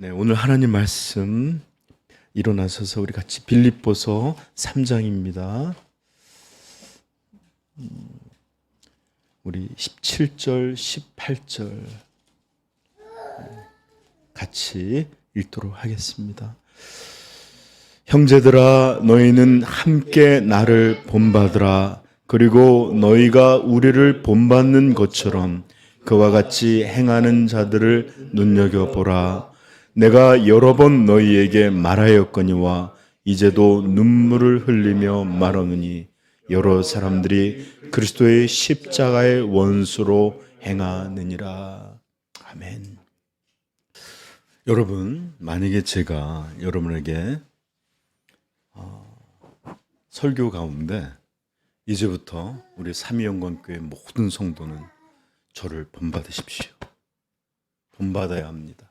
네, 오늘 하나님 말씀 일어나셔서 우리 같이 빌립보서 3장입니다. 우리 17절, 18절 같이 읽도록 하겠습니다. 형제들아, 너희는 함께 나를 본받으라. 그리고 너희가 우리를 본받는 것처럼 그와 같이 행하는 자들을 눈여겨보라. 내가 여러 번 너희에게 말하였거니와 이제도 눈물을 흘리며 말하느니 여러 사람들이 그리스도의 십자가의 원수로 행하느니라. 아멘. 여러분, 만약에 제가 여러분에게 설교 가운데 이제부터 우리 삼위영광교회 모든 성도는 저를 본받으십시오, 본받아야 합니다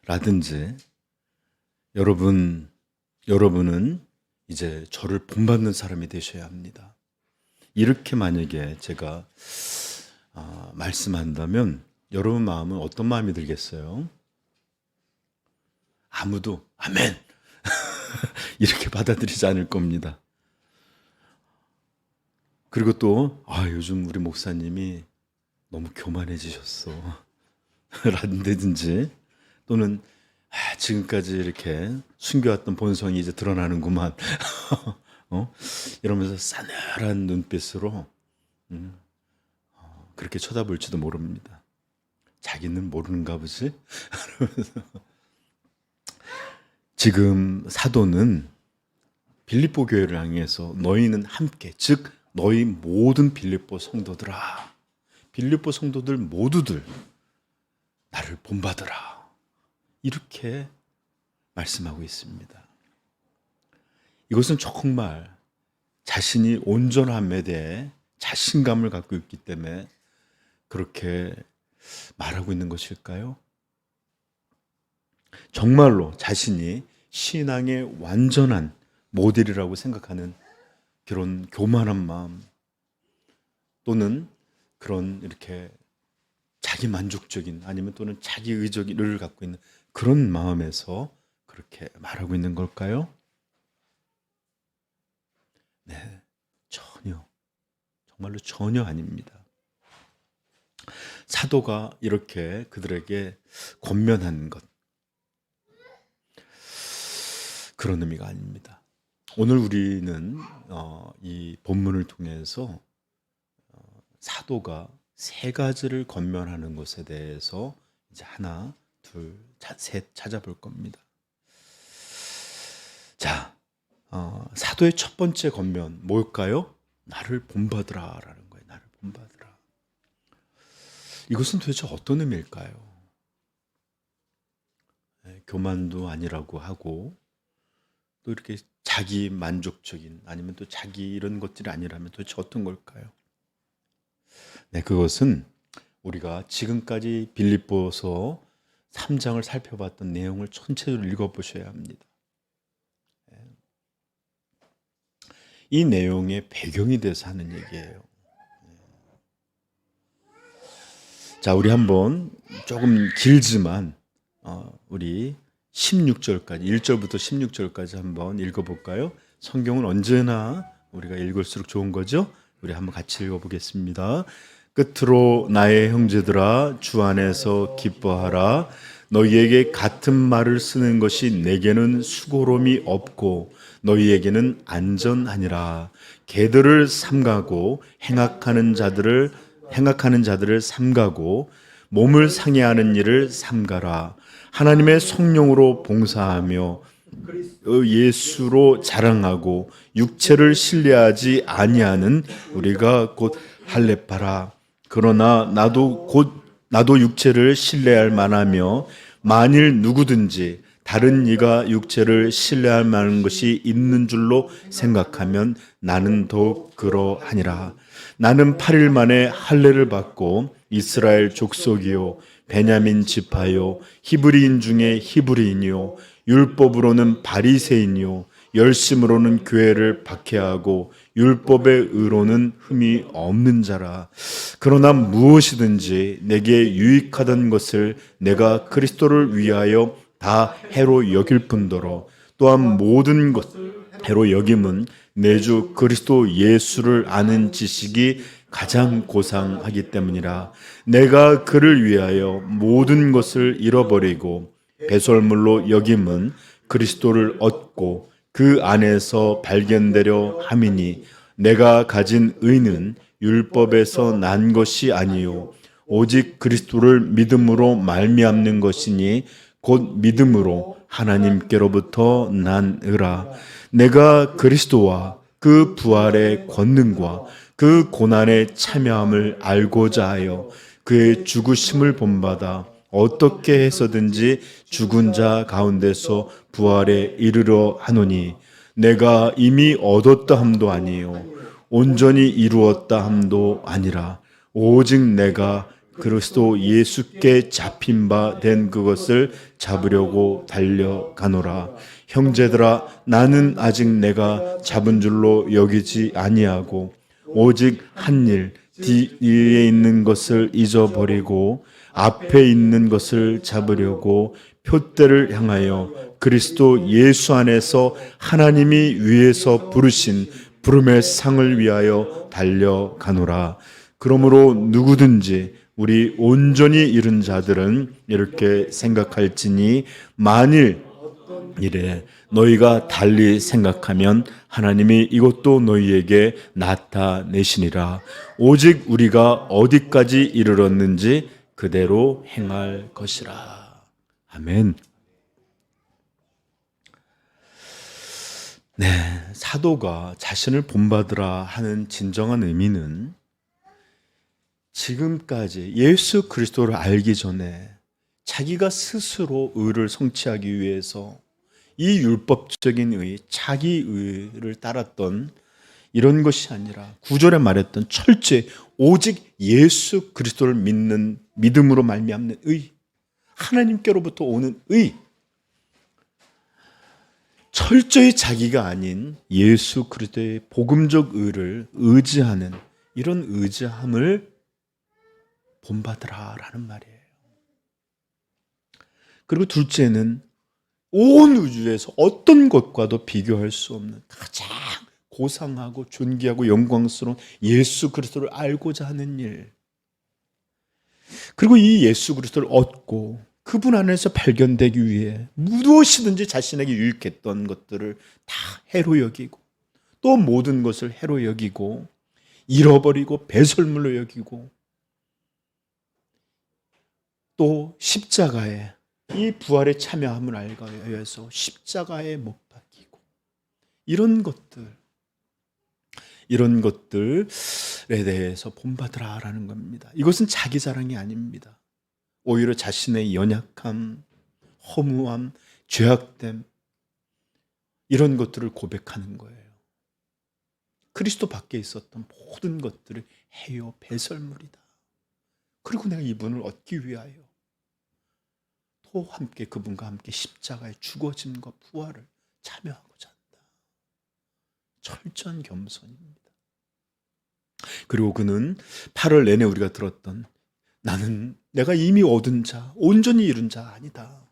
라든지, 여러분은 이제 저를 본받는 사람이 되셔야 합니다, 이렇게 만약에 제가 말씀한다면 여러분 마음은 어떤 마음이 들겠어요? 아무도 아멘 이렇게 받아들이지 않을 겁니다. 그리고 또 요즘 우리 목사님이 너무 교만해지셨어 라든지, 또는 지금까지 이렇게 숨겨왔던 본성이 이제 드러나는구만 이러면서 싸늘한 눈빛으로 그렇게 쳐다볼지도 모릅니다. 자기는 모르는가 보지? 지금 사도는 빌립보 교회를 향해서 너희는 함께, 즉 너희 모든 빌립보 성도들아, 빌립보 성도들 모두들 나를 본받으라, 이렇게 말씀하고 있습니다. 이것은 정말 자신이 온전함에 대해 자신감을 갖고 있기 때문에 그렇게 말하고 있는 것일까요? 정말로 자신이 신앙의 완전한 모델이라고 생각하는 그런 교만한 마음, 또는 그런 이렇게 자기 만족적인, 아니면 또는 자기 의적을 갖고 있는 그런 마음에서 그렇게 말하고 있는 걸까요? 네, 정말로 전혀 아닙니다. 사도가 이렇게 그들에게 권면한 것, 그런 의미가 아닙니다. 오늘 우리는 이 본문을 통해서 사도가 세 가지를 권면하는 것에 대해서 이제 하나, 둘, 셋 찾아볼 겁니다. 자, 사도의 첫 번째 권면 뭘까요? 나를 본받으라 라는 거예요. 나를 본받으라. 이것은 도대체 어떤 의미일까요? 교만도 아니라고 하고, 또 이렇게 자기 만족적인, 아니면 또 자기 이런 것들이 아니라면 도대체 어떤 걸까요? 네, 그것은 우리가 지금까지 빌립보서 3장을 살펴봤던 내용을 전체적으로 읽어보셔야 합니다. 이 내용의 배경이 돼서 하는 얘기예요. 자, 우리 한번 조금 길지만 우리 16절까지, 1절부터 16절까지 한번 읽어볼까요? 성경은 언제나 우리가 읽을수록 좋은 거죠? 우리 한번 같이 읽어보겠습니다. 끝으로 나의 형제들아, 주 안에서 기뻐하라. 너희에게 같은 말을 쓰는 것이 내게는 수고로움이 없고 너희에게는 안전하니라. 개들을 삼가고 행악하는 자들을 삼가고 몸을 상해하는 일을 삼가라. 하나님의 성령으로 봉사하며 예수로 자랑하고 육체를 신뢰하지 아니하는 우리가 곧 할례파라. 그러나 나도 육체를 신뢰할 만하며 만일 누구든지 다른 이가 육체를 신뢰할 만한 것이 있는 줄로 생각하면 나는 더욱 그러하니라. 나는 8일 만에 할례를 받고 이스라엘 족속이요 베냐민 지파요 히브리인 중에 히브리인이요 율법으로는 바리새인이요 열심으로는 교회를 박해하고 율법의 의로는 흠이 없는 자라. 그러나 무엇이든지 내게 유익하던 것을 내가 그리스도를 위하여 다 해로 여길 뿐더러 또한 모든 것을 해로 여김은 내 주 그리스도 예수를 아는 지식이 가장 고상하기 때문이라. 내가 그를 위하여 모든 것을 잃어버리고 배설물로 여김은 그리스도를 얻고 그 안에서 발견되려 함이니 내가 가진 의는 율법에서 난 것이 아니요 오직 그리스도를 믿음으로 말미암는 것이니 곧 믿음으로 하나님께로부터 난 의라. 내가 그리스도와 그 부활의 권능과 그 고난의 참여함을 알고자 하여 그의 죽으심을 본받아 어떻게 해서든지 죽은 자 가운데서 부활에 이르러 하노니 내가 이미 얻었다 함도 아니요 온전히 이루었다 함도 아니라 오직 내가 그리스도 예수께 잡힌 바 된 그것을 잡으려고 달려가노라. 형제들아, 나는 아직 내가 잡은 줄로 여기지 아니하고 오직 한 일, 뒤에 있는 것을 잊어버리고 앞에 있는 것을 잡으려고 표대를 향하여 그리스도 예수 안에서 하나님이 위에서 부르신 부름의 상을 위하여 달려가노라. 그러므로 누구든지 우리 온전히 이른 자들은 이렇게 생각할지니 만일 이래 너희가 달리 생각하면 하나님이 이것도 너희에게 나타내시니라. 오직 우리가 어디까지 이르렀는지 그대로 행할 것이라. 아멘. 네, 사도가 자신을 본받으라 하는 진정한 의미는 지금까지 예수 그리스도를 알기 전에 자기가 스스로 의를 성취하기 위해서 이 율법적인 의, 자기 의를 따랐던 이런 것이 아니라 9절에 말했던 철저히 오직 예수 그리스도를 믿는 믿음으로 말미암는 의, 하나님께로부터 오는 의, 철저히 자기가 아닌 예수 그리스도의 복음적 의를 의지하는 이런 의지함을 본받으라라는 말이에요. 그리고 둘째는 온 우주에서 어떤 것과도 비교할 수 없는 가장 고상하고 존귀하고 영광스러운 예수 그리스도를 알고자 하는 일. 그리고 이 예수 그리스도를 얻고 그분 안에서 발견되기 위해 무엇이든지 자신에게 유익했던 것들을 다 해로 여기고 또 모든 것을 해로 여기고 잃어버리고 배설물로 여기고 또 십자가에 이 부활에 참여함을 알기 위해서 십자가에 못 박히고 이런 것들에 대해서 본받으라라는 겁니다. 이것은 자기 자랑이 아닙니다. 오히려 자신의 연약함, 허무함, 죄악됨 이런 것들을 고백하는 거예요. 그리스도 밖에 있었던 모든 것들을 해요 배설물이다. 그리고 내가 이분을 얻기 위하여 또 함께 그분과 함께 십자가의 죽어짐과 부활을 참여하고자 한다. 철저한 겸손입니다. 그리고 그는 8월 내내 우리가 들었던 나는 내가 이미 얻은 자, 온전히 이룬 자 아니다.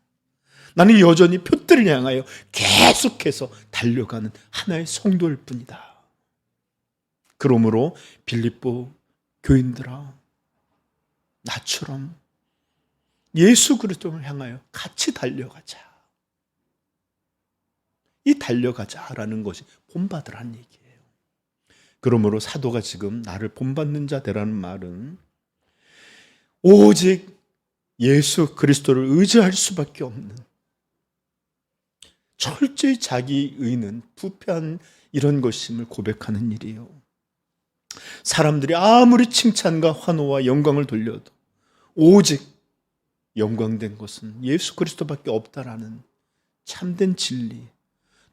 나는 여전히 표대를 향하여 계속해서 달려가는 하나의 성도일 뿐이다. 그러므로 빌립보 교인들아, 나처럼 예수 그리스도를 향하여 같이 달려가자. 이 달려가자라는 것이 본받으라는 얘기예요. 그러므로 사도가 지금 나를 본받는 자 되라는 말은 오직 예수 그리스도를 의지할 수밖에 없는 철저히 자기 의는 부패한 이런 것임을 고백하는 일이에요. 사람들이 아무리 칭찬과 환호와 영광을 돌려도 오직 영광된 것은 예수 그리스도밖에 없다라는 참된 진리,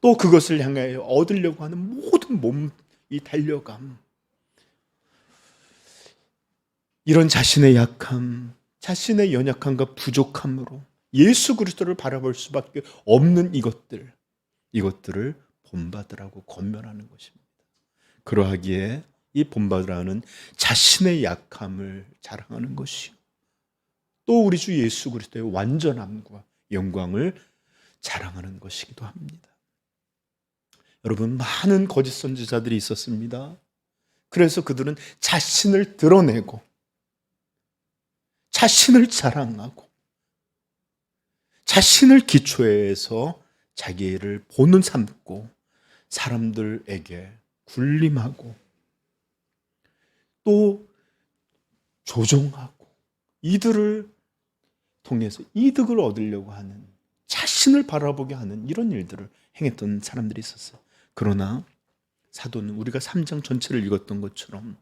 또 그것을 향하여 얻으려고 하는 모든 몸이 달려감, 이런 자신의 약함, 자신의 연약함과 부족함으로 예수 그리스도를 바라볼 수밖에 없는 이것들을 본받으라고 권면하는 것입니다. 그러하기에 이 본받으라는 자신의 약함을 자랑하는 것이요, 또 우리 주 예수 그리스도의 완전함과 영광을 자랑하는 것이기도 합니다. 여러분, 많은 거짓 선지자들이 있었습니다. 그래서 그들은 자신을 드러내고 자신을 자랑하고 자신을 기초해서 자기를 본을 삼고 사람들에게 군림하고 또 조종하고 이들을 통해서 이득을 얻으려고 하는, 자신을 바라보게 하는 이런 일들을 행했던 사람들이 있었어요. 그러나 사도는 우리가 3장 전체를 읽었던 것처럼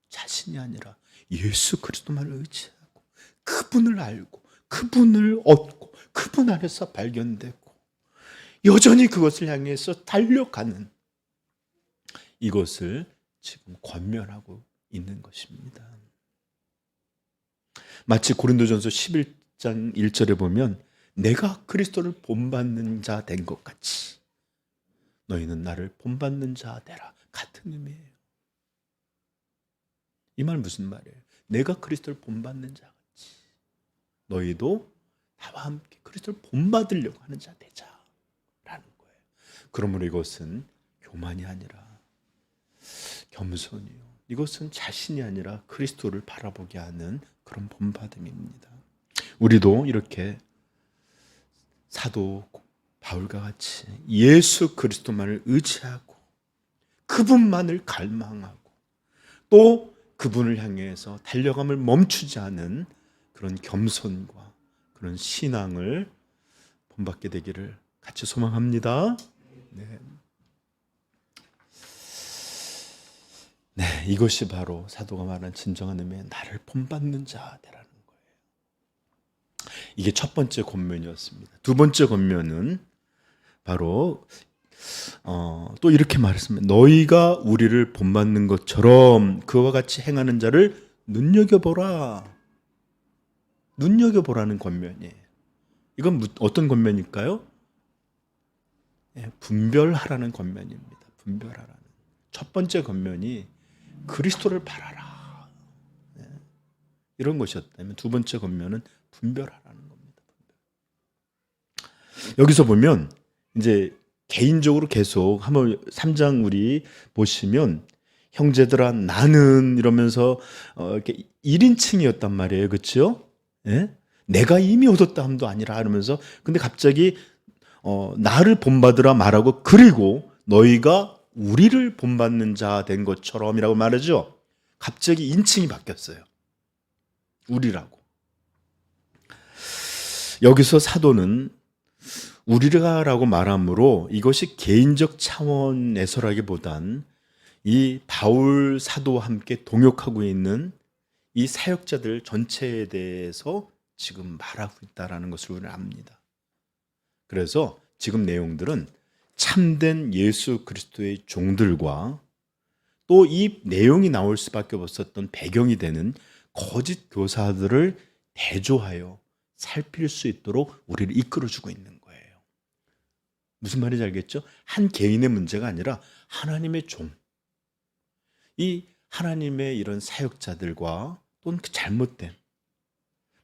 자신이 아니라 예수 그리스도만을 의지하고 그분을 알고 그분을 얻고 그분 안에서 발견되고 여전히 그것을 향해서 달려가는, 이것을 지금 권면하고 있는 것입니다. 마치 고린도전서 11장 1절에 보면 내가 그리스도를 본받는 자 된 것 같이 너희는 나를 본받는 자 되라, 같은 의미예요. 이 말 무슨 말이에요? 내가 그리스도를 본받는 자 같이 너희도 나와 함께 그리스도를 본받으려고 하는 자 되자라는 거예요. 그러므로 이것은 교만이 아니라 겸손이요, 이것은 자신이 아니라 그리스도를 바라보게 하는 그런 본받음입니다. 우리도 이렇게 사도 바울과 같이 예수 그리스도만을 의지하고 그분만을 갈망하고 또 그분을 향해서 달려감을 멈추지 않은 그런 겸손과 그런 신앙을 본받게 되기를 같이 소망합니다. 네, 이것이 바로 사도가 말하는 진정한 의미의 나를 본받는 자 되라는 거예요. 이게 첫 번째 권면이었습니다. 두 번째 권면은 바로 또 이렇게 말했습니다. 너희가 우리를 본받는 것처럼 그와 같이 행하는 자를 눈여겨보라. 눈여겨보라는 권면이에요. 이건 어떤 권면일까요? 분별하라는 권면입니다. 분별하라는. 첫 번째 권면이 그리스도를 바라라, 이런 것이었다면 두 번째 권면은 분별하라는 겁니다. 여기서 보면 이제 개인적으로 계속 한번 3장 우리 보시면 형제들아 나는 이러면서 이렇게 1인칭이었단 말이에요. 그렇죠? 예? 내가 이미 얻었다 함도 아니라 이러면서, 근데 갑자기 나를 본받으라 말하고 그리고 너희가 우리를 본받는 자 된 것처럼이라고 말하죠. 갑자기 인칭이 바뀌었어요. 우리라고. 여기서 사도는 우리라고 말함으로 이것이 개인적 차원에서라기보단 이 바울 사도와 함께 동역하고 있는 이 사역자들 전체에 대해서 지금 말하고 있다는 것을 우리는 압니다. 그래서 지금 내용들은 참된 예수 그리스도의 종들과 또 이 내용이 나올 수밖에 없었던 배경이 되는 거짓 교사들을 대조하여 살필 수 있도록 우리를 이끌어주고 있는 거예요. 무슨 말인지 알겠죠? 한 개인의 문제가 아니라 하나님의 종, 이 하나님의 이런 사역자들과 또는 그 잘못된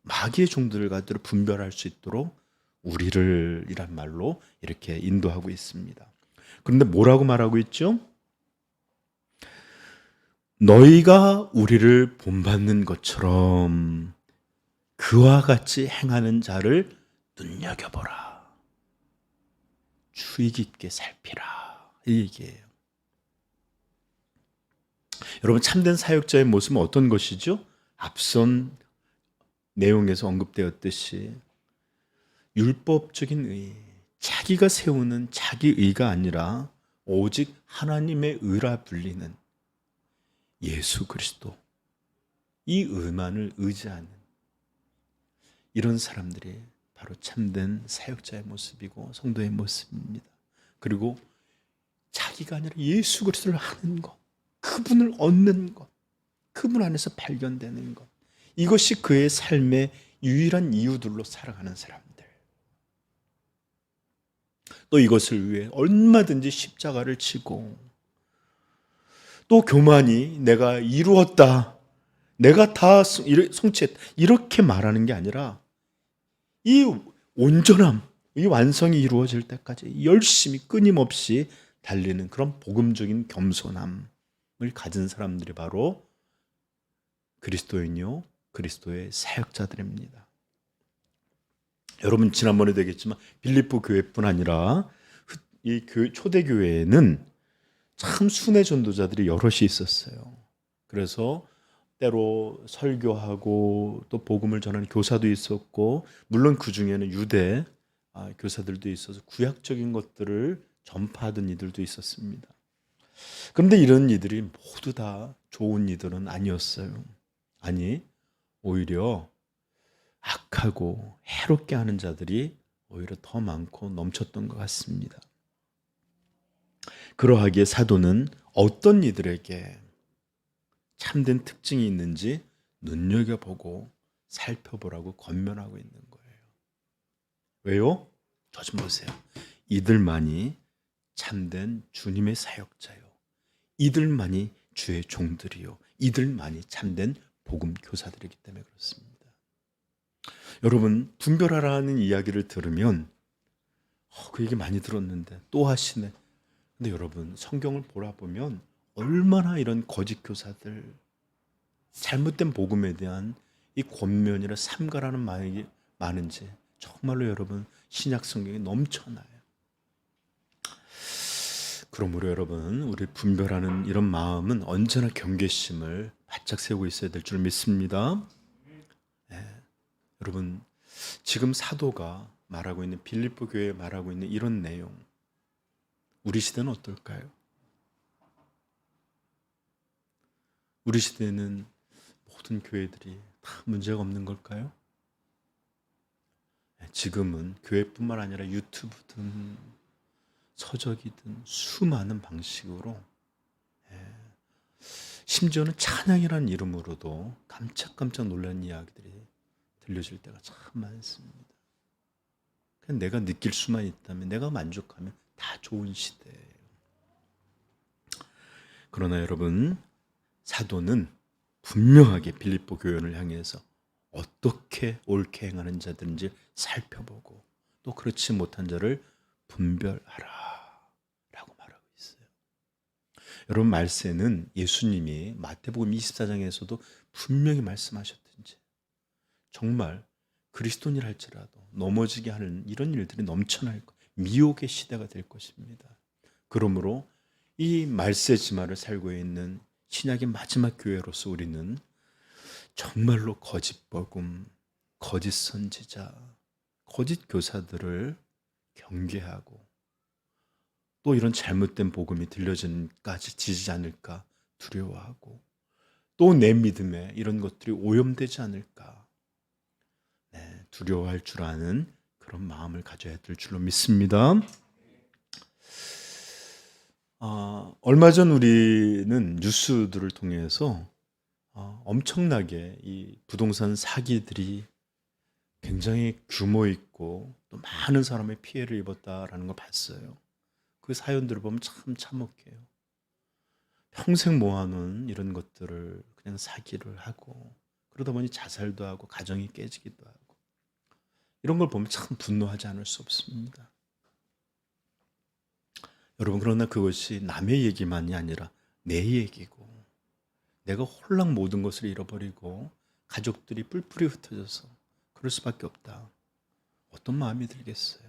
마귀의 종들과 분별할 수 있도록 우리를 이란 말로 이렇게 인도하고 있습니다. 그런데 뭐라고 말하고 있죠? 너희가 우리를 본받는 것처럼 그와 같이 행하는 자를 눈여겨보라. 주의 깊게 살피라. 이 얘기예요. 여러분, 참된 사역자의 모습은 어떤 것이죠? 앞선 내용에서 언급되었듯이 율법적인 의, 자기가 세우는 자기 의가 아니라 오직 하나님의 의라 불리는 예수 그리스도, 이 의만을 의지하는 이런 사람들이 바로 참된 사역자의 모습이고 성도의 모습입니다. 그리고 자기가 아니라 예수 그리스도를 하는 것, 그분을 얻는 것, 그분 안에서 발견되는 것, 이것이 그의 삶의 유일한 이유들로 살아가는 사람들. 또 이것을 위해 얼마든지 십자가를 치고, 또 교만이 내가 이루었다, 내가 다 성취했다, 이렇게 말하는 게 아니라 이 온전함, 이 완성이 이루어질 때까지 열심히 끊임없이 달리는 그런 복음적인 겸손함을 가진 사람들이 바로 그리스도인요, 그리스도의 사역자들입니다. 여러분 지난번에도 얘기했지만 빌립보 교회뿐 아니라 이 초대 교회에는 참 순회 전도자들이 여럿이 있었어요. 그래서 때로 설교하고 또 복음을 전하는 교사도 있었고, 물론 그 중에는 유대 교사들도 있어서 구약적인 것들을 전파하던 이들도 있었습니다. 그런데 이런 이들이 모두 다 좋은 이들은 아니었어요. 아니, 오히려 악하고 해롭게 하는 자들이 오히려 더 많고 넘쳤던 것 같습니다. 그러하기에 사도는 어떤 이들에게 참된 특징이 있는지 눈여겨보고 살펴보라고 권면하고 있는 거예요. 왜요? 저 좀 보세요. 이들만이 참된 주님의 사역자요, 이들만이 주의 종들이요, 이들만이 참된 복음 교사들이기 때문에 그렇습니다. 여러분, 분별하라는 이야기를 들으면 그 얘기 많이 들었는데 또 하시네. 근데 여러분, 성경을 보면 얼마나 이런 거짓 교사들, 잘못된 복음에 대한 이 권면이나 삼가라는 말이 많은지 정말로 여러분 신약 성경에 넘쳐나요. 그러므로 여러분, 우리 분별하는 이런 마음은 언제나 경계심을 바짝 세우고 있어야 될 줄 믿습니다. 여러분, 지금 사도가 말하고 있는, 빌립보 교회에 말하고 있는 이런 내용, 우리 시대는 어떨까요? 우리 시대는 모든 교회들이 다 문제가 없는 걸까요? 지금은 교회뿐만 아니라 유튜브든 서적이든 수많은 방식으로, 심지어는 찬양이라는 이름으로도 깜짝깜짝 놀라는 이야기들이 들려질 때가 참 많습니다. 그냥 내가 느낄 수만 있다면, 내가 만족하면 다 좋은 시대예요. 그러나 여러분, 사도는 분명하게 빌립보 교회를 향해서 어떻게 옳게 행하는 자들인지 살펴보고, 또 그렇지 못한 자를 분별하라 라고 말하고 있어요. 여러분, 말세는 예수님이 마태복음 24장에서도 분명히 말씀하셨든지 정말 그리스도인이라 할지라도 넘어지게 하는 이런 일들이 넘쳐날 것, 미혹의 시대가 될 것입니다. 그러므로 이 말세지마를 살고 있는 신약의 마지막 교회로서 우리는 정말로 거짓 복음, 거짓 선지자, 거짓 교사들을 경계하고, 또 이런 잘못된 복음이 들려지지 않을까 두려워하고, 또 내 믿음에 이런 것들이 오염되지 않을까 두려워할 줄 아는 그런 마음을 가져야 될 줄로 믿습니다. 얼마 전 우리는 뉴스들을 통해서 엄청나게 이 부동산 사기들이 굉장히 규모 있고 또 많은 사람의 피해를 입었다라는 걸 봤어요. 그 사연들을 보면 참 참혹해요. 평생 모아놓은 이런 것들을 그냥 사기를 하고, 그러다 보니 자살도 하고 가정이 깨지기도 하고, 이런 걸 보면 참 분노하지 않을 수 없습니다. 여러분, 그러나 그것이 남의 얘기만이 아니라 내 얘기고, 내가 홀랑 모든 것을 잃어버리고 가족들이 뿔뿔이 흩어져서 그럴 수밖에 없다. 어떤 마음이 들겠어요?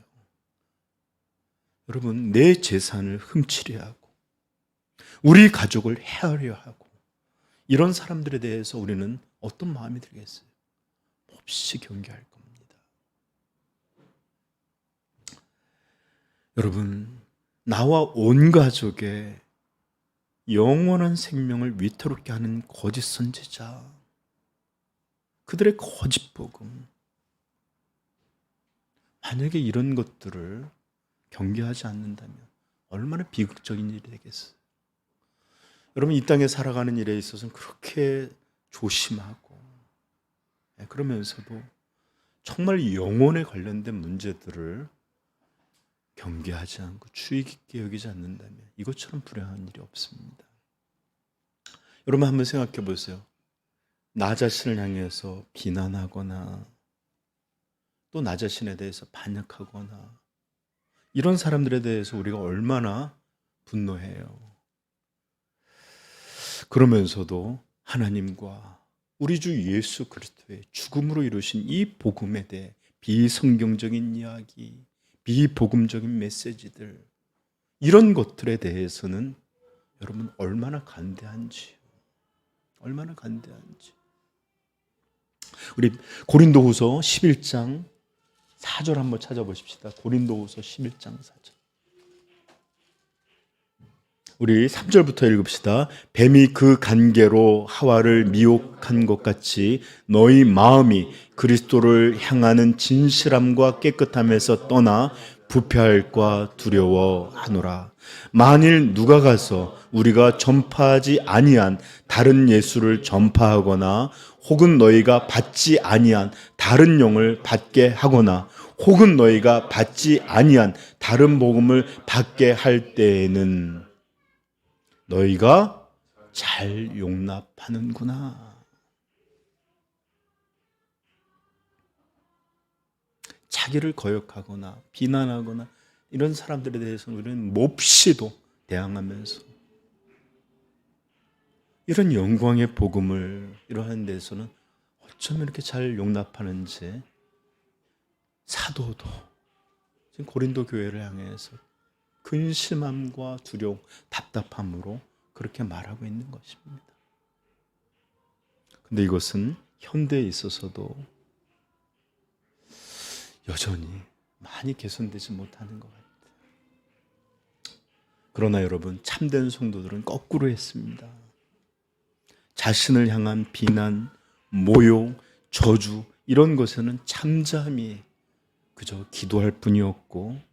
여러분, 내 재산을 훔치려 하고 우리 가족을 해하려 하고 이런 사람들에 대해서 우리는 어떤 마음이 들겠어요? 몹시 경계할 겁니다. 여러분, 나와 온 가족의 영원한 생명을 위태롭게 하는 거짓 선지자, 그들의 거짓 복음, 만약에 이런 것들을 경계하지 않는다면 얼마나 비극적인 일이 되겠어요. 여러분, 이 땅에 살아가는 일에 있어서는 그렇게 조심하고, 그러면서도 정말 영혼에 관련된 문제들을 경계하지 않고 주의 깊게 여기지 않는다면 이것처럼 불행한 일이 없습니다. 여러분 한번 생각해 보세요. 나 자신을 향해서 비난하거나 또 나 자신에 대해서 반역하거나 이런 사람들에 대해서 우리가 얼마나 분노해요. 그러면서도 하나님과 우리 주 예수 그리스도의 죽음으로 이루신 이 복음에 대해 비성경적인 이야기, 비복음적인 메시지들, 이런 것들에 대해서는 여러분 얼마나 간대한지, 얼마나 간대한지. 우리 고린도후서 11장 4절 한번 찾아보십시다. 고린도후서 11장 4절. 우리 3절부터 읽읍시다. 뱀이 그 간계로 하와를 미혹한 것 같이 너희 마음이 그리스도를 향하는 진실함과 깨끗함에서 떠나 부패할까 두려워하노라. 만일 누가 가서 우리가 전파하지 아니한 다른 예수를 전파하거나 혹은 너희가 받지 아니한 다른 영을 받게 하거나 혹은 너희가 받지 아니한 다른 복음을 받게 할 때에는 너희가 잘 용납하는구나. 자기를 거역하거나 비난하거나 이런 사람들에 대해서는 우리는 몹시도 대항하면서 이런 영광의 복음을 이러한 데서는 어쩜 이렇게 잘 용납하는지 사도도 지금 고린도 교회를 향해서 근심함과 두려움, 답답함으로 그렇게 말하고 있는 것입니다. 근데 이것은 현대에 있어서도 여전히 많이 개선되지 못하는 것 같아요. 그러나 여러분, 참된 성도들은 거꾸로 했습니다. 자신을 향한 비난, 모욕, 저주 이런 것에는 잠잠히 그저 기도할 뿐이었고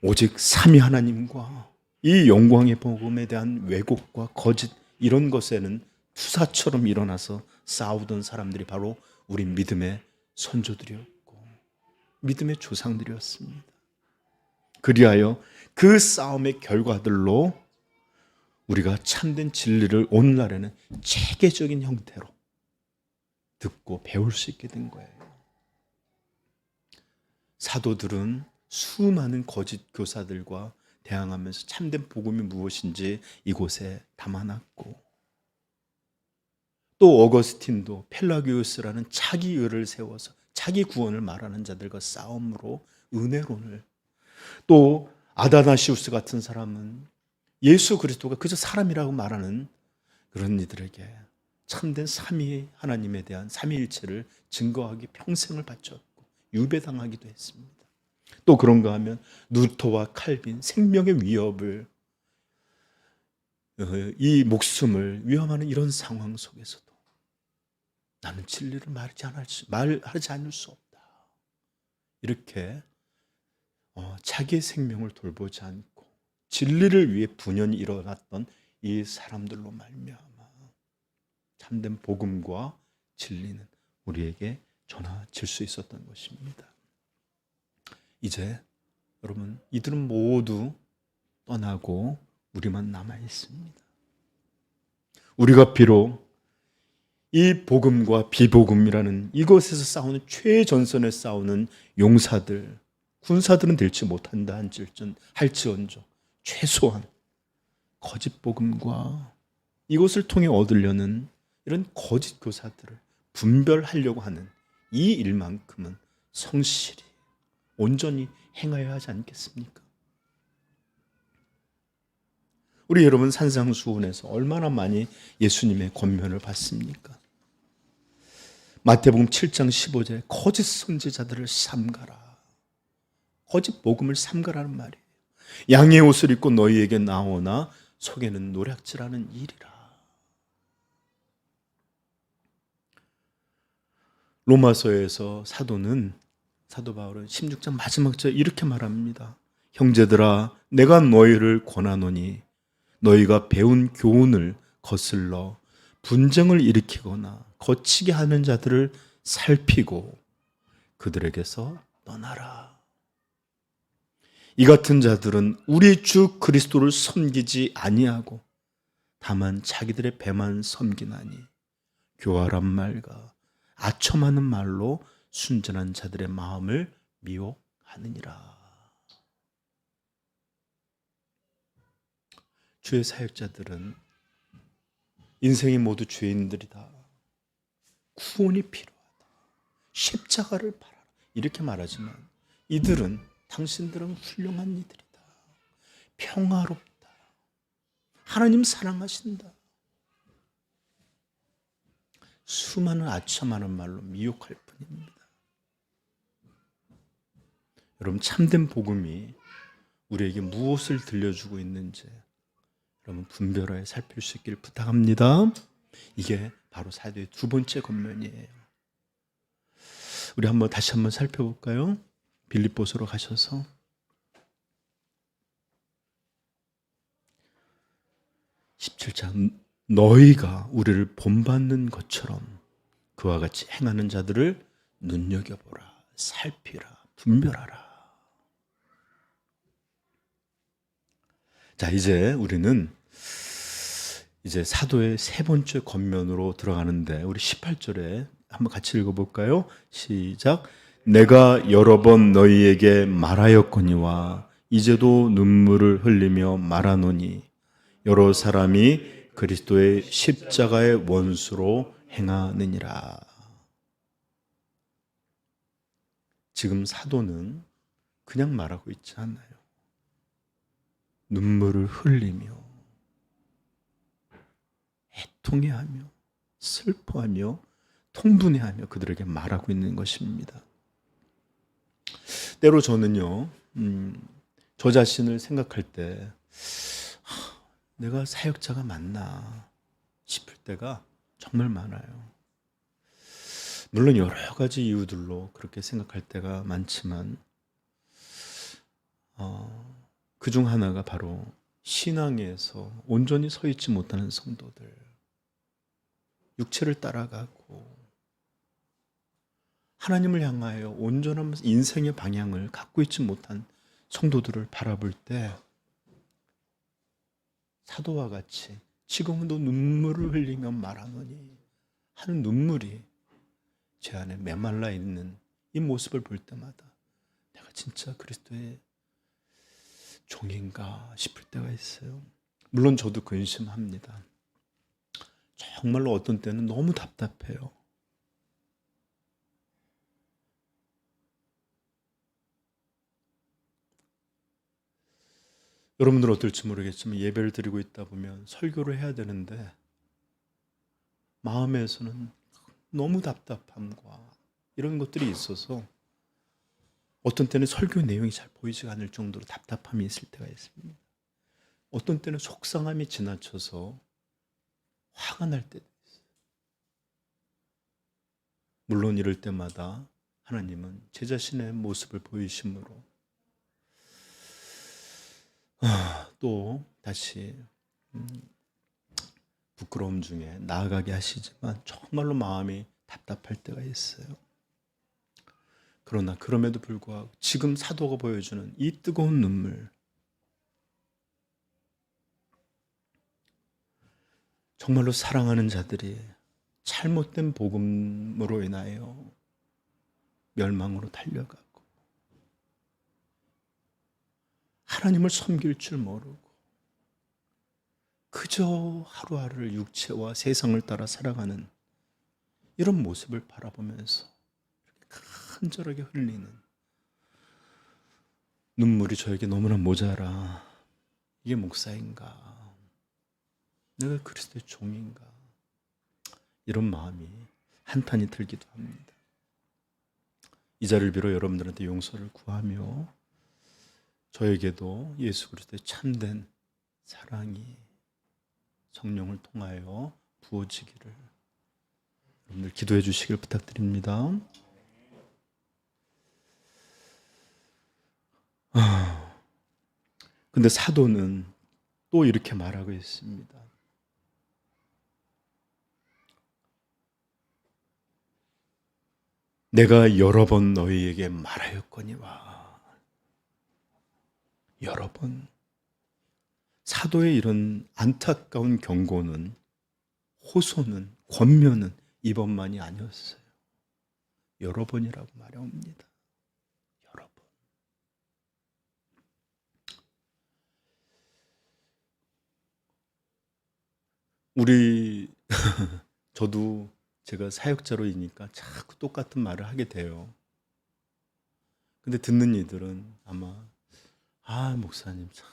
오직 삼위 하나님과 이 영광의 복음에 대한 왜곡과 거짓 이런 것에는 투사처럼 일어나서 싸우던 사람들이 바로 우리 믿음의 선조들이었고 믿음의 조상들이었습니다. 그리하여 그 싸움의 결과들로 우리가 참된 진리를 오늘날에는 체계적인 형태로 듣고 배울 수 있게 된 거예요. 사도들은 수많은 거짓 교사들과 대항하면서 참된 복음이 무엇인지 이곳에 담아놨고 또 어거스틴도 펠라기우스라는 자기 의를 세워서 자기 구원을 말하는 자들과 싸움으로 은혜론을, 또 아다나시우스 같은 사람은 예수 그리스도가 그저 사람이라고 말하는 그런 이들에게 참된 삼위 하나님에 대한 삼위일체를 증거하기 평생을 바쳤고 유배당하기도 했습니다. 또 그런가 하면 루터와 칼빈 생명의 위협을 이 목숨을 위험하는 이런 상황 속에서도 나는 진리를 말하지 않을 수 없다. 이렇게 자기의 생명을 돌보지 않고 진리를 위해 분연히 일어났던 이 사람들로 말미암아 참된 복음과 진리는 우리에게 전해질 수 있었던 것입니다. 이제 여러분 이들은 모두 떠나고 우리만 남아 있습니다. 우리가 비록 이 복음과 비복음이라는 이곳에서 싸우는 최전선에 싸우는 용사들, 군사들은 될지 못한다 할지언정 최소한 거짓 복음과 이것을 통해 얻으려는 이런 거짓 교사들을 분별하려고 하는 이 일만큼은 성실히 온전히 행하여야 하지 않겠습니까? 우리 여러분 산상수훈에서 얼마나 많이 예수님의 권면을 받습니까? 마태복음 7장 15절에 거짓 선지자들을 삼가라. 거짓 복음을 삼가라는 말이에요. 양의 옷을 입고 너희에게 나오나 속에는 노략질하는 일이라. 로마서에서 사도 바울은 16장 마지막 절 이렇게 말합니다. 형제들아 내가 너희를 권하노니 너희가 배운 교훈을 거슬러 분쟁을 일으키거나 거치게 하는 자들을 살피고 그들에게서 떠나라. 이 같은 자들은 우리 주 그리스도를 섬기지 아니하고 다만 자기들의 배만 섬기나니 교활한 말과 아첨하는 말로 순전한 자들의 마음을 미혹하느니라. 주의 사역자들은 인생이 모두 죄인들이다. 구원이 필요하다. 십자가를 바라라. 이렇게 말하지만 이들은 당신들은 훌륭한 이들이다. 평화롭다. 하나님 사랑하신다. 수많은 아첨하는 말로 미혹할 뿐입니다. 여러분, 참된 복음이 우리에게 무엇을 들려주고 있는지 여러분 분별하여 살필 수 있기를 부탁합니다. 이게 바로 사도의 두 번째 권면이에요. 우리 다시 한번 살펴볼까요? 빌립보서로 가셔서 17장, 너희가 우리를 본받는 것처럼 그와 같이 행하는 자들을 눈여겨보라, 살피라, 분별하라. 자, 이제 우리는 사도의 세 번째 권면으로 들어가는데, 우리 18절에 한번 같이 읽어볼까요? 시작. 내가 여러 번 너희에게 말하였거니와 이제도 눈물을 흘리며 말하노니 여러 사람이 그리스도의 십자가의 원수로 행하느니라. 지금 사도는 그냥 말하고 있지 않아요. 눈물을 흘리며 애통해하며 슬퍼하며 통분해하며 그들에게 말하고 있는 것입니다. 때로 저는요, 저 자신을 생각할 때 내가 사역자가 맞나 싶을 때가 정말 많아요. 물론 여러 가지 이유들로 그렇게 생각할 때가 많지만 그중 하나가 바로 신앙에서 온전히 서 있지 못하는 성도들, 육체를 따라가고 하나님을 향하여 온전한 인생의 방향을 갖고 있지 못한 성도들을 바라볼 때 사도와 같이 지금도 눈물을 흘리며 말하노니 하는 눈물이 제 안에 메말라 있는 이 모습을 볼 때마다 내가 진짜 그리스도의 종인가 싶을 때가 있어요. 물론 저도 근심합니다. 정말로 어떤 때는 너무 답답해요. 여러분들 어떨지 모르겠지만 예배를 드리고 있다 보면 설교를 해야 되는데 마음에서는 너무 답답함과 이런 것들이 있어서 어떤 때는 설교 내용이 잘 보이지 않을 정도로 답답함이 있을 때가 있습니다. 어떤 때는 속상함이 지나쳐서 화가 날 때도 있어요. 물론 이럴 때마다 하나님은 제 자신의 모습을 보이심으로 또 다시 부끄러움 중에 나아가게 하시지만 정말로 마음이 답답할 때가 있어요. 그러나 그럼에도 불구하고 지금 사도가 보여주는 이 뜨거운 눈물, 정말로 사랑하는 자들이 잘못된 복음으로 인하여 멸망으로 달려가고 하나님을 섬길 줄 모르고 그저 하루하루를 육체와 세상을 따라 살아가는 이런 모습을 바라보면서 간절하게 흘리는 눈물이 저에게 너무나 모자라. 이게 목사인가? 내가 그리스도의 종인가? 이런 마음이 한탄이 들기도 합니다. 이 자리를 빌어 여러분들한테 용서를 구하며 저에게도 예수 그리스도의 참된 사랑이 성령을 통하여 부어지기를 여러분들 기도해 주시길 부탁드립니다. 근데 사도는 또 이렇게 말하고 있습니다. 내가 여러 번 너희에게 말하였거니와 여러 번. 사도의 이런 안타까운 경고는, 호소는, 권면은 이번만이 아니었어요. 여러 번이라고 말해옵니다. 여러 번. 저도 제가 사역자로이니까 자꾸 똑같은 말을 하게 돼요. 근데 듣는 이들은 아마 목사님 참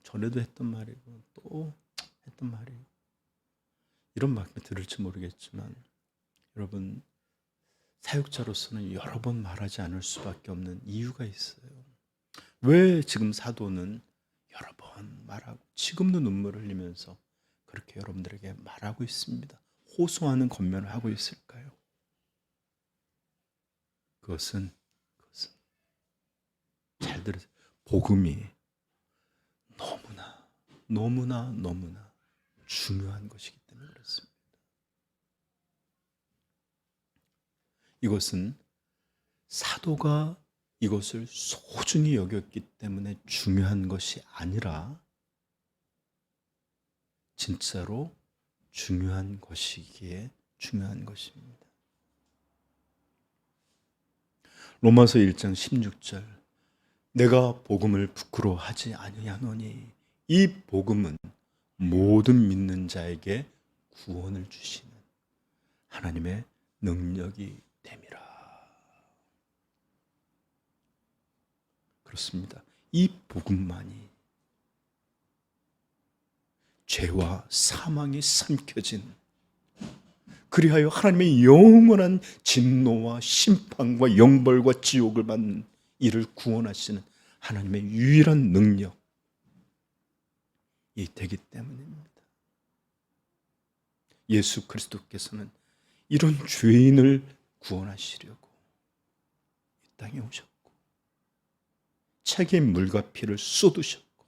전에도 했던 말이고 또 했던 말이고 이런 말을 들을지 모르겠지만, 여러분, 사역자로서는 여러 번 말하지 않을 수밖에 없는 이유가 있어요. 왜 지금 사도는 여러 번 말하고 지금도 눈물을 흘리면서 그렇게 여러분들에게 말하고 있습니다. 호소하는 권면을 하고 있을까요? 그것은 잘 들으세요. 복음이 너무나 중요한 것이기 때문에 그렇습니다. 이것은 사도가 이것을 소중히 여겼기 때문에 중요한 것이 아니라 진짜로 중요한 것이기에 중요한 것입니다. 로마서 1장 16절, 내가 복음을 부끄러워하지 아니하노니 이 복음은 모든 믿는 자에게 구원을 주시는 하나님의 능력이 됨이라. 그렇습니다. 이 복음만이 죄와 사망이 삼켜진, 그리하여 하나님의 영원한 진노와 심판과 영벌과 지옥을 받는 이를 구원하시는 하나님의 유일한 능력이 되기 때문입니다. 예수 그리스도께서는 이런 죄인을 구원하시려고 이 땅에 오셨고 책의 물과 피를 쏟으셨고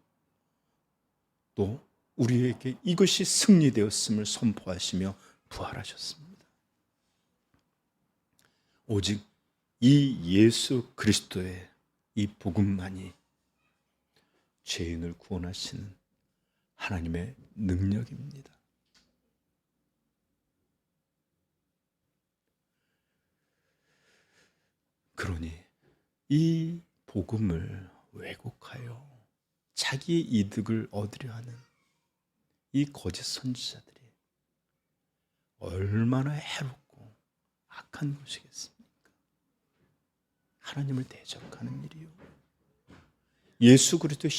또 우리에게 이것이 승리되었음을 선포하시며 부활하셨습니다. 오직 이 예수 그리스도의 이 복음만이 죄인을 구원하시는 하나님의 능력입니다. 그러니 이 복음을 왜곡하여 자기의 이득을 얻으려 하는 이 거짓 선지자들이 얼마나 해롭고 악한 것이겠습니까? 하나님을 대적하는 일이요, 예수 그리스도의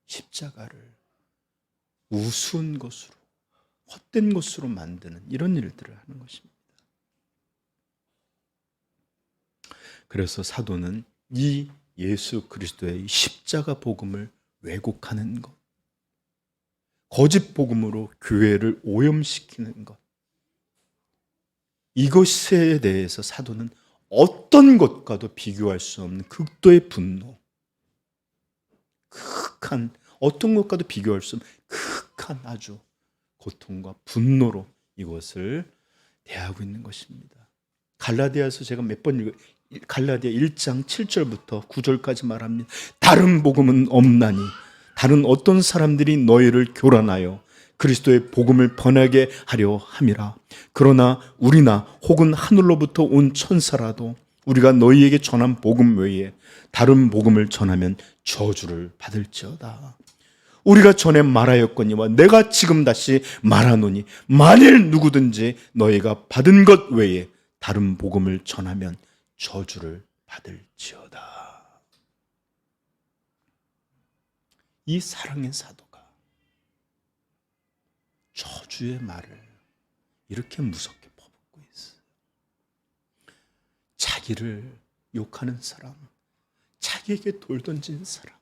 십자가를 우스운 것으로, 헛된 것으로 만드는 이런 일들을 하는 것입니다. 그래서 사도는 이 예수 그리스도의 십자가 복음을 왜곡하는 것, 거짓 복음으로 교회를 오염시키는 것, 이것에 대해서 사도는 어떤 것과도 비교할 수 없는 극도의 분노, 어떤 것과도 비교할 수 없는 극한 아주 고통과 분노로 이것을 대하고 있는 것입니다. 갈라디아서 제가 몇 번 갈라디아 1장 7절부터 9절까지 말합니다. 다른 복음은 없나니 다른 어떤 사람들이 너희를 교란하여 그리스도의 복음을 번하게 하려 함이라. 그러나 우리나 혹은 하늘로부터 온 천사라도 우리가 너희에게 전한 복음 외에 다른 복음을 전하면 저주를 받을지어다. 우리가 전에 말하였거니와 내가 지금 다시 말하노니 만일 누구든지 너희가 받은 것 외에 다른 복음을 전하면 저주를 받을지어다. 이 사랑의 사도가 저주의 말을 이렇게 무섭게 퍼붓고 있어요. 자기를 욕하는 사람, 자기에게 돌 던진 사람,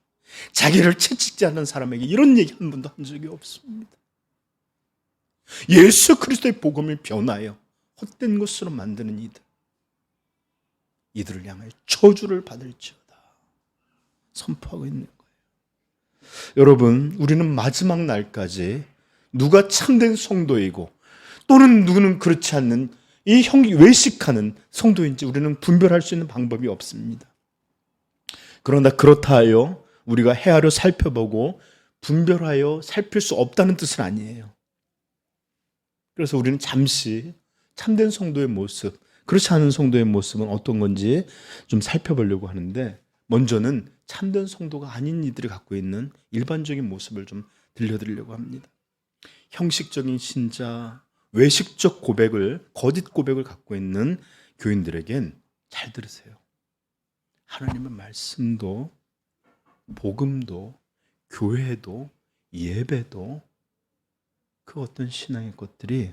자기를 채찍지 않는 사람에게 이런 얘기 한 번도 한 적이 없습니다. 예수 그리스도의 복음을 변하여 헛된 것으로 만드는 이들을 향하여 저주를 받을지어다 선포하고 있는 거예요. 여러분, 우리는 마지막 날까지 누가 참된 성도이고 또는 누구는 그렇지 않는 이 외식하는 성도인지 우리는 분별할 수 있는 방법이 없습니다. 그러나 그렇다 하여 우리가 헤아려 살펴보고 분별하여 살필 수 없다는 뜻은 아니에요. 그래서 우리는 잠시 참된 성도의 모습, 그렇지 않은 성도의 모습은 어떤 건지 좀 살펴보려고 하는데, 먼저는 참된 성도가 아닌 이들이 갖고 있는 일반적인 모습을 좀 들려드리려고 합니다. 형식적인 신자, 외식적 고백을, 거짓 고백을 갖고 있는 교인들에겐 잘 들으세요. 하나님의 말씀도, 복음도, 교회도, 예배도, 그 어떤 신앙의 것들이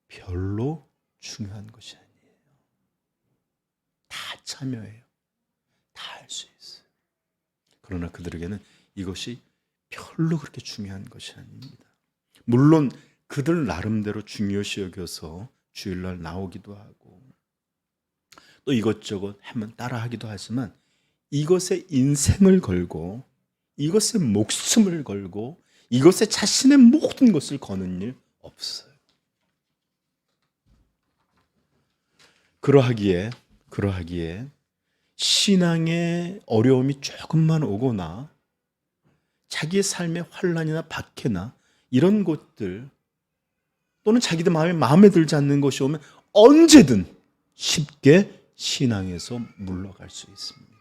별로 중요한 것이 아니에요. 다 참여해요. 다 할 수 있어요. 그러나 그들에게는 이것이 별로 그렇게 중요한 것이 아닙니다. 물론 그들 나름대로 중요시 여겨서 주일날 나오기도 하고 또 이것저것 하면 따라하기도 하지만, 이것에 인생을 걸고 이것에 목숨을 걸고 이것에 자신의 모든 것을 거는 일 없어요. 그러하기에 신앙의 어려움이 조금만 오거나 자기의 삶의 환난이나 박해나 이런 것들, 또는 자기들 마음에 들지 않는 것이 오면 언제든 쉽게 신앙에서 물러갈 수 있습니다.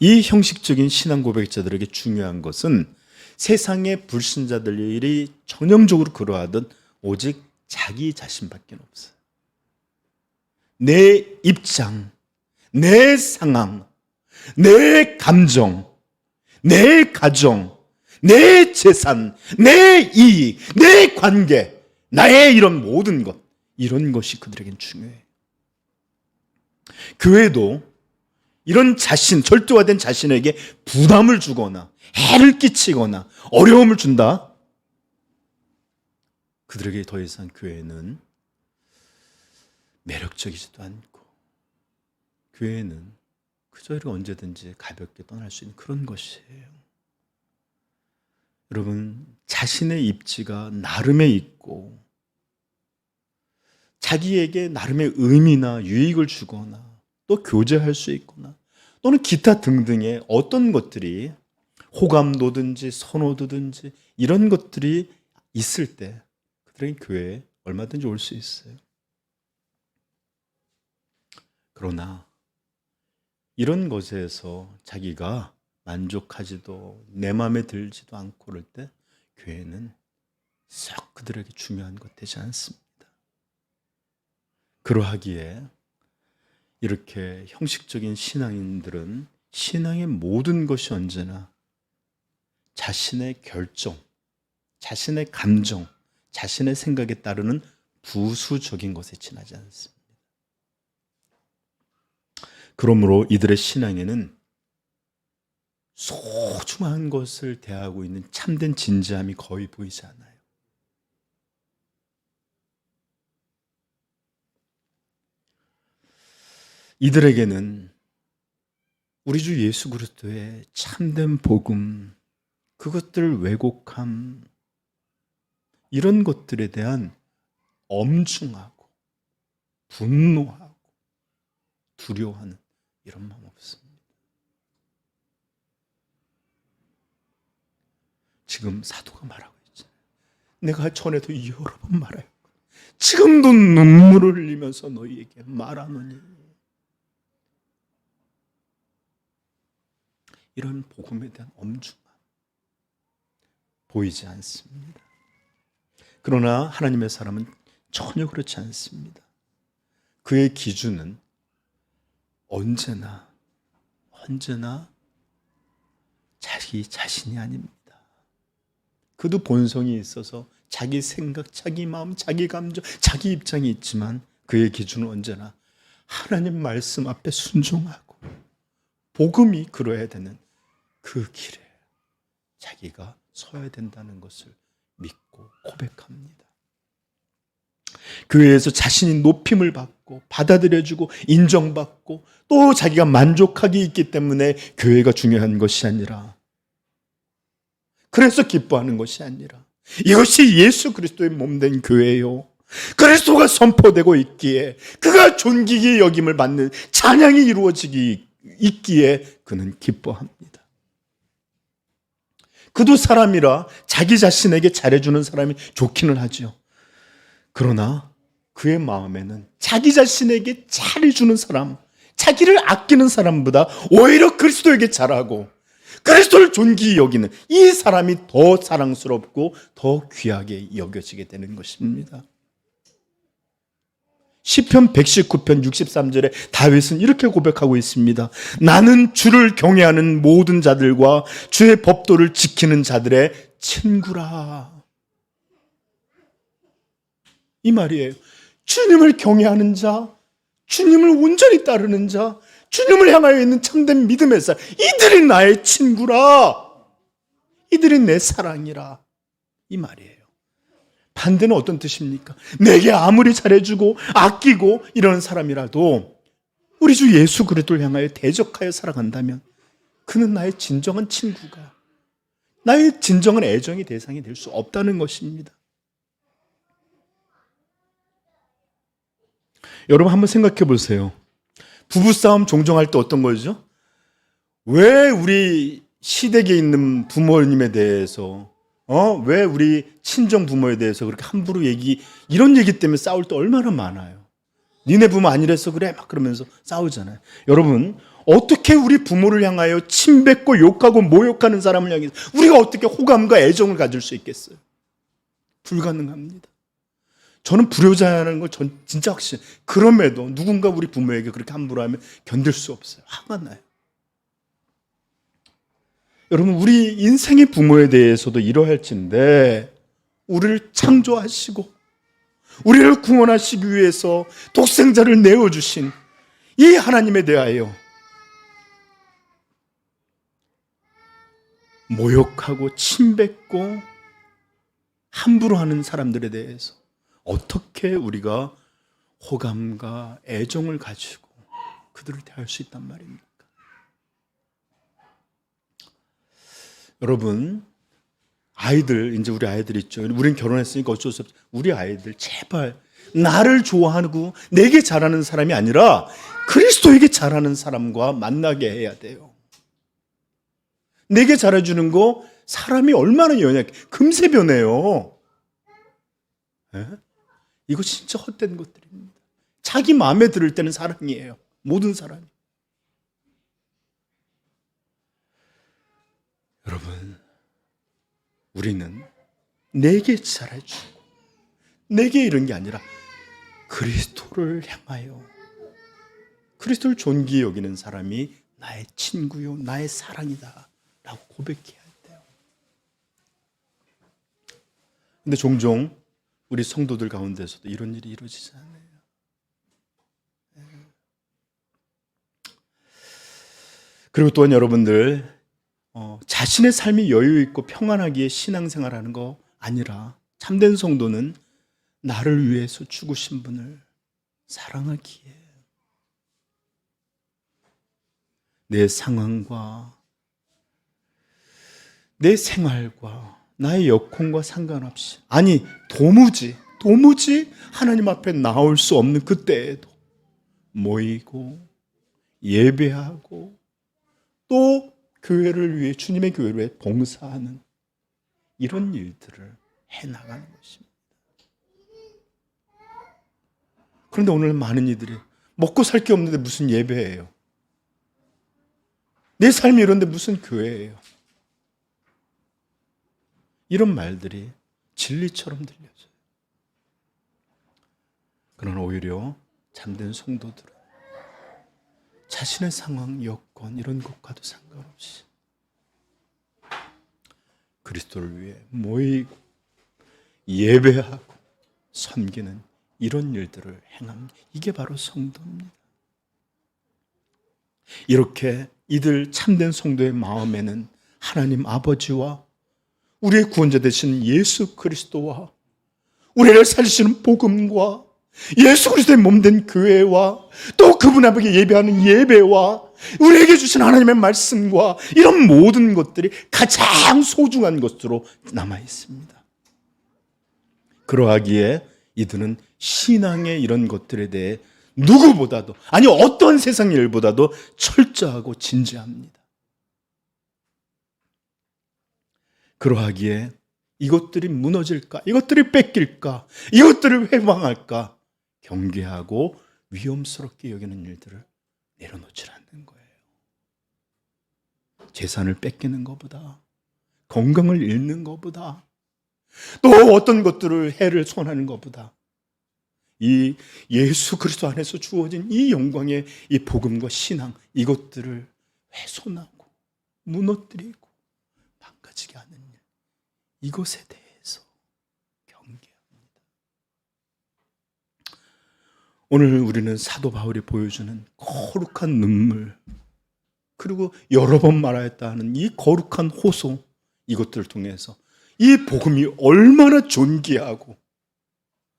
이 형식적인 신앙 고백자들에게 중요한 것은 세상의 불신자들이 전형적으로 그러하던 오직 자기 자신밖에 없어요. 내 입장, 내 상황, 내 감정, 내 가정, 내 재산, 내 이익, 내 관계, 나의 이런 모든 것, 이런 것이 그들에겐 중요해요. 교회도 이런 자신, 절대화된 자신에게 부담을 주거나 해를 끼치거나 어려움을 준다, 그들에게 더 이상 교회는 매력적이지도 않고, 교회는 그저 언제든지 가볍게 떠날 수 있는 그런 것이에요. 여러분, 자신의 입지가 나름에 있고 자기에게 나름의 의미나 유익을 주거나 또 교제할 수 있거나 또는 기타 등등의 어떤 것들이, 호감도든지 선호도든지 이런 것들이 있을 때 그들에게 교회에 얼마든지 올 수 있어요. 그러나 이런 것에서 자기가 만족하지도 내 마음에 들지도 않고 그럴 때 교회는 썩 그들에게 중요한 것 되지 않습니다. 그러하기에 이렇게 형식적인 신앙인들은 신앙의 모든 것이 언제나 자신의 결정, 자신의 감정, 자신의 생각에 따르는 부수적인 것에 지나지 않습니다. 그러므로 이들의 신앙에는 소중한 것을 대하고 있는 참된 진지함이 거의 보이지 않아요. 이들에게는 우리 주 예수 그리스도의 참된 복음, 그것들 왜곡함, 이런 것들에 대한 엄중하고 분노하고 두려워하는 이런 마음 없습니다. 지금 사도가 말하고 있잖아요. 내가 전에도 여러 번 말해요. 지금도 눈물을 흘리면서 너희에게 말하노니. 이런 복음에 대한 엄중함 보이지 않습니다. 그러나 하나님의 사람은 전혀 그렇지 않습니다. 그의 기준은 언제나 자기 자신이 아닙니다. 그도 본성이 있어서 자기 생각, 자기 마음, 자기 감정, 자기 입장이 있지만 그의 기준은 언제나 하나님 말씀 앞에 순종하고 복음이 그러해야 되는 그 길에 자기가 서야 된다는 것을 믿고 고백합니다. 교회에서 자신이 높임을 받고 받아들여주고 인정받고 또 자기가 만족하기 있기 때문에 교회가 중요한 것이 아니라, 그래서 기뻐하는 것이 아니라, 이것이 예수 그리스도의 몸된 교회요, 그리스도가 선포되고 있기에, 그가 존귀히 여김을 받는 찬양이 이루어지기 있기에 그는 기뻐합니다. 그도 사람이라 자기 자신에게 잘해주는 사람이 좋기는 하죠. 그러나 그의 마음에는 자기 자신에게 잘해주는 사람, 자기를 아끼는 사람보다 오히려 그리스도에게 잘하고 그리스도를 존귀히 여기는 이 사람이 더 사랑스럽고 더 귀하게 여겨지게 되는 것입니다. 시편 119편 63절에 다윗은 이렇게 고백하고 있습니다. 나는 주를 경외하는 모든 자들과 주의 법도를 지키는 자들의 친구라. 이 말이에요. 주님을 경외하는 자, 주님을 온전히 따르는 자, 주님을 향하여 있는 참된 믿음의 사람, 이들이 나의 친구라. 이들이 내 사랑이라. 이 말이에요. 반대는 어떤 뜻입니까? 내게 아무리 잘해주고 아끼고 이런 사람이라도 우리 주 예수 그리스도를 향하여 대적하여 살아간다면 그는 나의 진정한 친구가, 나의 진정한 애정의 대상이 될 수 없다는 것입니다. 여러분 한번 생각해 보세요. 부부싸움 종종 할 때 어떤 거죠? 왜 우리 시댁에 있는 부모님에 대해서 왜 우리 친정 부모에 대해서 그렇게 함부로 이런 얘기 때문에 싸울 때 얼마나 많아요. 니네 부모 아니랬어 그래 막 그러면서 싸우잖아요. 여러분 어떻게 우리 부모를 향하여 침뱉고 욕하고 모욕하는 사람을 향해서 우리가 어떻게 호감과 애정을 가질 수 있겠어요? 불가능합니다. 저는 불효자라는 걸 전 진짜 확신. 그럼에도 누군가 우리 부모에게 그렇게 함부로 하면 견딜 수 없어요. 화가 나요. 여러분 우리 인생의 부모에 대해서도 이러할진데 우리를 창조하시고 우리를 구원하시기 위해서 독생자를 내어주신 이 하나님에 대하여 모욕하고 침뱉고 함부로 하는 사람들에 대해서 어떻게 우리가 호감과 애정을 가지고 그들을 대할 수 있단 말입니까? 여러분 이제 우리 아이들 있죠. 우린 결혼했으니까 어쩔 수 없죠. 우리 아이들 제발 나를 좋아하고 내게 잘하는 사람이 아니라 그리스도에게 잘하는 사람과 만나게 해야 돼요. 내게 잘해주는 거 사람이 얼마나 연약해. 금세 변해요. 네? 이거 진짜 헛된 것들입니다. 자기 마음에 들을 때는 사랑이에요. 모든 사람이. 여러분 우리는 내게 잘해주고 내게 이런 게 아니라 그리스도를 향하여 그리스도를 존귀히 여기는 사람이 나의 친구요 나의 사랑이다 라고 고백해야 돼요. 근데 종종 우리 성도들 가운데서도 이런 일이 이루어지지 않아요. 그리고 또한 여러분들 자신의 삶이 여유 있고 평안하기에 신앙생활하는 거 아니라 참된 성도는 나를 위해서 죽으신 분을 사랑하기에 내 상황과 내 생활과 나의 여건과 상관없이 도무지 하나님 앞에 나올 수 없는 그때에도 모이고 예배하고 또 교회를 위해 주님의 교회를 위해 봉사하는 이런 일들을 해나가는 것입니다. 그런데 오늘 많은 이들이 먹고 살 게 없는데 무슨 예배예요? 내 삶이 이런데 무슨 교회예요? 이런 말들이 진리처럼 들려져요. 그러나 오히려 참된 성도들은 자신의 상황, 여건 이런 것과도 상관없이 그리스도를 위해 모이고 예배하고 섬기는 이런 일들을 행합니다. 이게 바로 성도입니다. 이렇게 이들 참된 성도의 마음에는 하나님 아버지와 우리의 구원자 되신 예수 그리스도와 우리를 살리시는 복음과 예수 그리스도의 몸된 교회와 또 그분 앞에 예배하는 예배와 우리에게 주신 하나님의 말씀과 이런 모든 것들이 가장 소중한 것으로 남아 있습니다. 그러하기에 이들은 신앙의 이런 것들에 대해 누구보다도, 아니 어떤 세상 일보다도 철저하고 진지합니다. 그러하기에 이것들이 무너질까, 이것들이 뺏길까, 이것들을 회방할까 경계하고 위험스럽게 여기는 일들을 내려놓지 않는 거예요. 재산을 뺏기는 것보다, 건강을 잃는 것보다, 또 어떤 것들을 해를 손하는 것보다 이 예수 그리스도 안에서 주어진 이 영광의 이 복음과 신앙, 이것들을 훼손하고 무너뜨리고 망가지게 하는 일, 이것에 대해서 경계합니다. 오늘 우리는 사도 바울이 보여주는 거룩한 눈물, 그리고 여러 번 말하였다 하는 이 거룩한 호소, 이것들을 통해서 이 복음이 얼마나 존귀하고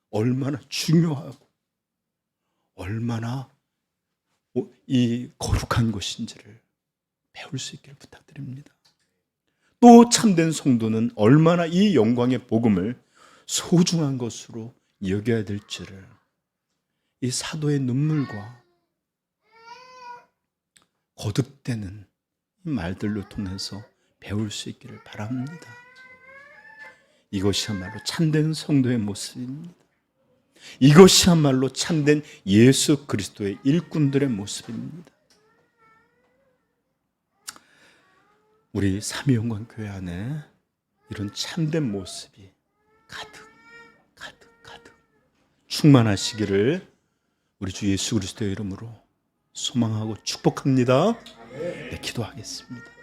얼마나 중요하고 얼마나 이 거룩한 것인지를 배울 수 있기를 부탁드립니다. 또 참된 성도는 얼마나 이 영광의 복음을 소중한 것으로 여겨야 될지를 이 사도의 눈물과 거듭되는 이 말들로 통해서 배울 수 있기를 바랍니다. 이것이야말로 참된 성도의 모습입니다. 이것이야말로 참된 예수 그리스도의 일꾼들의 모습입니다. 우리 삼위영광교회 안에 이런 참된 모습이 가득 충만하시기를 우리 주 예수 그리스도의 이름으로 소망하고 축복합니다. 네, 기도하겠습니다.